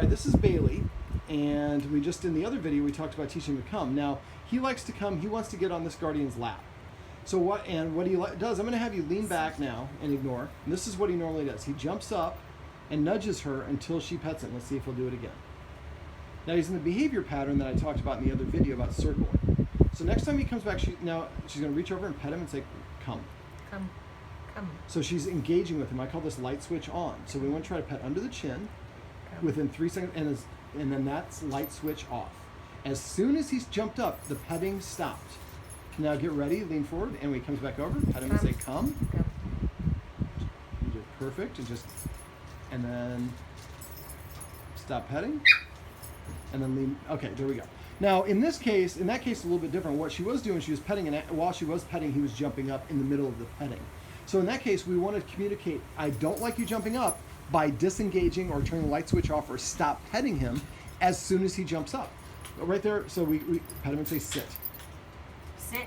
right, this is Bailey, and we just, in the other video, we talked about teaching him to come. Now, he likes to come, he wants to get on this guardian's lap. So what he does, I'm going to have you lean back now and ignore. And this is what he normally does. He jumps up and nudges her until she pets him. Let's see if he'll do it again. Now he's in the behavior pattern that I talked about in the other video about circling. So next time he comes back, she's going to reach over and pet him and say, come. Come. Come. So she's engaging with him. I call this light switch on. So we want to try to pet under the chin within 3 seconds, and then that's light switch off. As soon as he's jumped up, the petting stopped. Now get ready, lean forward, and when he comes back over, pet him and say, come. You did perfect, and then stop petting, and then lean. Okay, there we go. Now in that case, a little bit different. What she was doing, she was petting, and while she was petting, he was jumping up in the middle of the petting. So in that case, we want to communicate, I don't like you jumping up, by disengaging or turning the light switch off or stop petting him as soon as he jumps up. Right there, so we pet him and say, sit. Sit.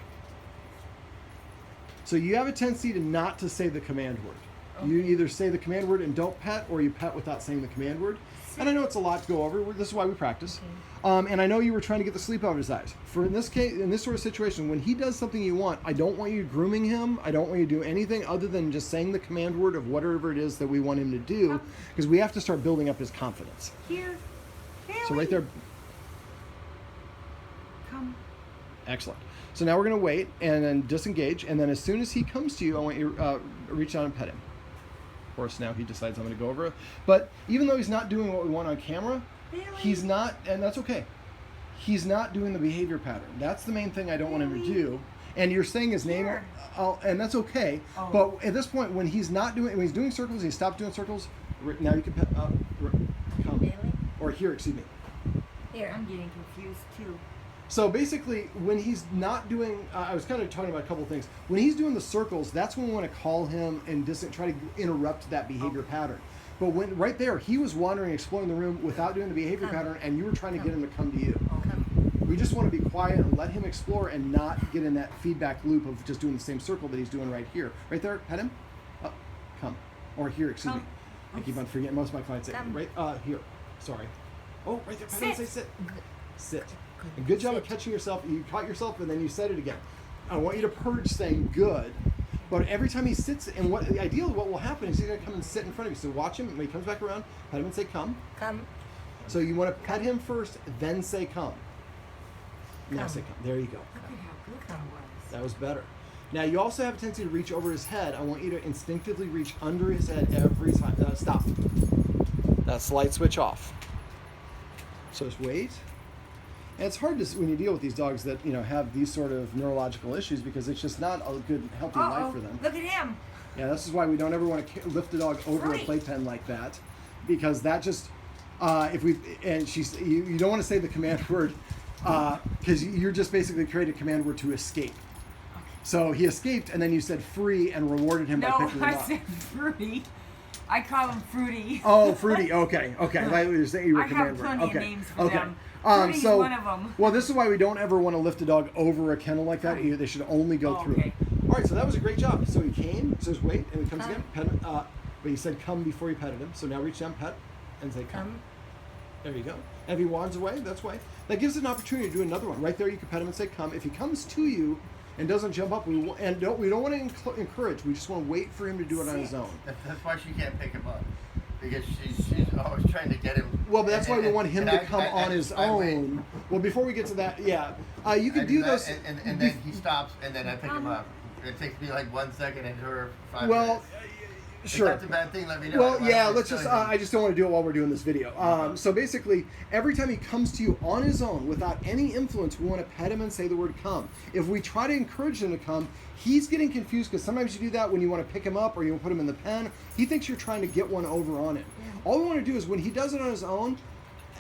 So you have a tendency to not to say the command word. Okay. You either say the command word and don't pet, or you pet without saying the command word. Sit. And I know it's a lot to go over. This is why we practice. Okay. And I know you were trying to get the sleep out of his eyes. For in this case, in this sort of situation, when he does something you want, I don't want you grooming him. I don't want you to do anything other than just saying the command word of whatever it is that we want him to do, because we have to start building up his confidence. Here. Bailey. So right there. Come. Excellent. So now we're going to wait and then disengage, and then as soon as he comes to you, I want you to reach out and pet him. Of course, now he decides I'm going to go over it. But even though he's not doing what we want on camera, Bailey. He's not, and that's okay. He's not doing the behavior pattern. That's the main thing I don't want him to do. And you're saying his name, and that's okay. Oh. But at this point, when he's doing circles, he stopped doing circles. Now you can pet up, come, Bailey? or here, excuse me. Here, I'm getting confused too. So basically, when he's not doing, I was kind of talking about a couple of things. When he's doing the circles, that's when we want to call him and try to interrupt that behavior pattern. But when right there, he was wandering, exploring the room without doing the behavior pattern, and you were trying to get him to come to you. We just want to be quiet and let him explore and not get in that feedback loop of just doing the same circle that he's doing right here. Right there, pet him. Up, come. Or here, excuse me. I keep on forgetting. Most of my clients say, right here. Sorry. Oh, right there, pet him and say sit. Sit. And good job of catching yourself. You caught yourself and then you said it again. I want you to purge saying good, but every time he sits, and the ideal what will happen is he's going to come and sit in front of you. So watch him. When he comes back around, pet him and say come. Come. So you want to pet him first, then say come. Now say come. There you go. Look at how good that was. That was better. Now you also have a tendency to reach over his head. I want you to instinctively reach under his head every time. Stop. That's light switch off. So just wait. And it's hard when you deal with these dogs that have these sort of neurological issues, because it's just not a good, healthy life for them. Look at him. Yeah, this is why we don't ever want to lift a dog over a playpen like that, because that just you don't want to say the command word because you're just basically creating a command word to escape. Okay. So he escaped, and then you said free and rewarded him by picking him up. No, I said fruity. I call him Fruity. Oh, Fruity. Okay. I thought you were saying you were command word. I have plenty of names for them. Fruity's one of them. Well, this is why we don't ever want to lift a dog over a kennel like that. They should only go through it. All right, so that was a great job. So he came, says wait, and he comes again. Pet him. But he said come before you petted him. So now reach down, pet, and say come. There you go. And if he wanders away, that's why. That gives an opportunity to do another one. Right there, you can pet him and say come. If he comes to you and doesn't jump up, we don't want to encourage. We just want to wait for him to do it on his own. That's why she can't pick him up, because she's always trying to get him. Well, but that's why we want him to come on his own. Well, before we get to that, you can do those. And then he stops, and then I pick him up. It takes me like 1 second and her 5 well, minutes. Sure. If that's a bad thing, let me know. Well, yeah, let's just, I just don't want to do it while we're doing this video. So basically, every time he comes to you on his own, without any influence, we want to pet him and say the word come. If we try to encourage him to come, he's getting confused, because sometimes you do that when you want to pick him up or you want to put him in the pen. He thinks you're trying to get one over on him. All we want to do is when he does it on his own,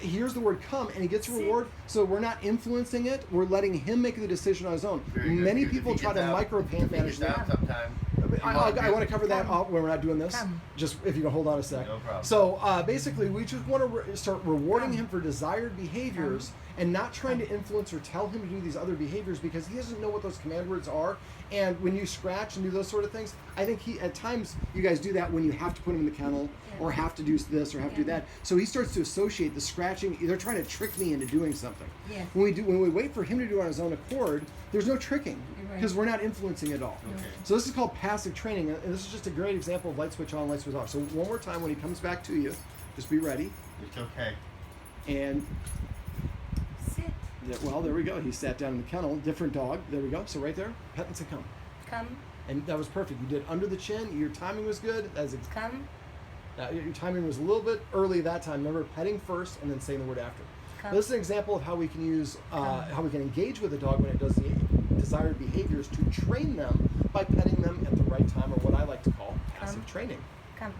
he hears the word come and he gets a reward, so we're not influencing it, we're letting him make the decision on his own. Many people try to micromanage that. I want to cover that Come. when we're not doing this. Come. Just if you can hold on a sec. No problem. So basically, we just want to start rewarding Come. him for desired behaviors and not trying to influence or tell him to do these other behaviors because he doesn't know what those command words are. And when you scratch and do those sort of things, I think at times you guys do that when you have to put him in the kennel or have to do this or have to do that. So he starts to associate the scratching. They're trying to trick me into doing something. Yes. When we wait for him to do it on his own accord, there's no tricking You're right. because we're not influencing at all. Okay. So this is called passive training, and this is just a great example of light switch on, light switch off. So one more time, when he comes back to you, just be ready. It's okay. And Sit. well, there we go. He sat down in the kennel. Different dog. There we go. So right there, pet and say come. Come. And that was perfect. You did under the chin. Your timing was good. Come. Your timing was a little bit early that time. Remember, petting first and then saying the word after. Come. This is an example of how we can use, how we can engage with a dog when it does the desired behaviors to train them by petting them at the right time, or what I like to call passive training. Come.